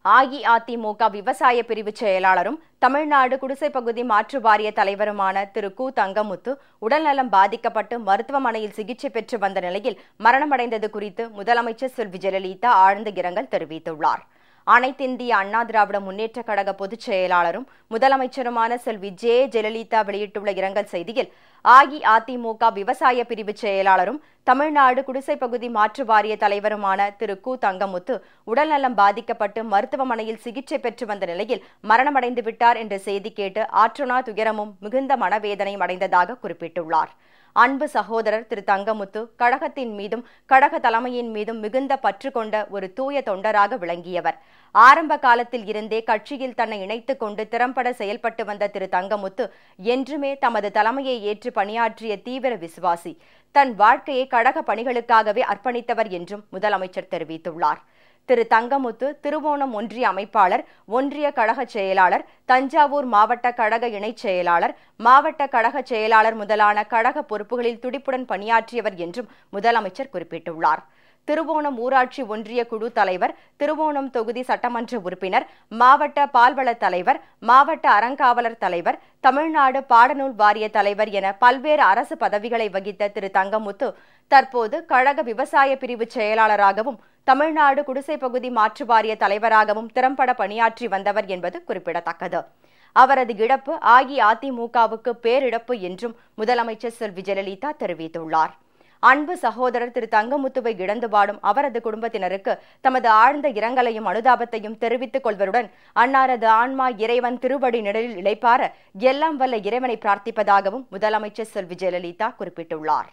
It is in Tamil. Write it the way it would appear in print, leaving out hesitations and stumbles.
அஇஅதிமுக விவசாய பிரிவு செயலாளரும் தமிழ்நாடு குடிசைப் பகுதி மாற்று வாரிய தலைவருமான திரு கு. தங்கமுத்து உடல்நலம் பாதிக்கப்பட்டு மருத்துவமனையில் சிகிச்சை பெற்று வந்த நிலையில் மரணமடைந்தது குறித்து முதலமைச்சர் செல்வி ஜெயலலிதா ஆழ்ந்த இரங்கல் தெரிவித்துள்ளார். அனைத்திந்திய அண்ணா திராவிட முன்னேற்றக் கழக பொதுச் செயலாளரும் முதலமைச்சருமான செல்வி ஜெயலலிதா வெளியிட்டுள்ள இரங்கல் செய்தியில், அஇஅதிமுக விவசாய பிரிவு செயலாளரும் தமிழ்நாடு குடிசைப் பகுதி மாற்று வாரிய தலைவருமான திரு கு. தங்கமுத்து உடல்நலம் பாதிக்கப்பட்டு மருத்துவமனையில் சிகிச்சை பெற்று வந்த நிலையில் மரணமடைந்து விட்டார் என்ற செய்தி கேட்டு ஆற்றுணா துயரமும் மிகுந்த மனவேதனையும் அடைந்ததாக குறிப்பிட்டுள்ளார். அன்பு சகோதரர் திரு தங்கமுத்து கழகத்தின் மீதும் கழக தலைமையின் மீதும் மிகுந்த பற்று கொண்ட ஒரு தூய தொண்டராக விளங்கியவர். ஆரம்ப காலத்தில் இருந்தே கட்சியில் தன்னை இணைத்துக் கொண்டு திறம்பட செயல்பட்டு வந்த திரு தங்கமுத்து என்றுமே தமது தலைமையை ஏற்று பணியாற்றிய தீவிர விசுவாசி. தன் வாழ்க்கையை கழக பணிகளுக்காகவே அர்ப்பணித்தவர் என்றும் முதலமைச்சர் தெரிவித்துள்ளார். திரு தங்கமுத்து திருவோணம் ஒன்றிய அமைப்பாளர், ஒன்றிய கழக செயலாளர், தஞ்சாவூர் மாவட்ட கழக இணைச் செயலாளர், மாவட்ட கழக செயலாளர் முதலான கழக பொறுப்புகளில் துடிப்புடன் பணியாற்றியவர் என்றும் முதலமைச்சர் குறிப்பிட்டுள்ளார். திருவோணம் ஊராட்சி ஒன்றிய குழு தலைவர், திருவோணம் தொகுதி சட்டமன்ற உறுப்பினர், மாவட்ட பால்வள தலைவர், மாவட்ட அறங்காவலர் தலைவர், தமிழ்நாடு பாடநூல் வாரிய தலைவர் என பல்வேறு அரசு பதவிகளை வகித்த திரு தங்கமுத்து தற்போது கழக விவசாய பிரிவு செயலாளராகவும் தமிழ்நாடு குடிசை பகுதி மாற்று வாரிய தலைவராகவும் திறம்பட பணியாற்றி வந்தவர் என்பது குறிப்பிடத்தக்கது. அவரது இழப்பு அஇஅதிமுகவுக்கு பேரிழப்பு என்றும் முதலமைச்சர் செல்வி ஜெயலலிதா தெரிவித்துள்ளார். அன்பு சகோதரர் திரு தங்கமுத்துவை இழந்து வாடும் அவரது குடும்பத்தினருக்கு தமது ஆழ்ந்த இரங்கலையும் அனுதாபத்தையும் தெரிவித்துக் கொள்வதுடன் அன்னாரது ஆன்மா இறைவன் திருவடி நிழலில் இளைப்பார எல்லாம் வல்ல இறைவனை பிரார்த்திப்பதாகவும் முதலமைச்சர் செல்வி ஜெயலலிதா குறிப்பிட்டுள்ளார்.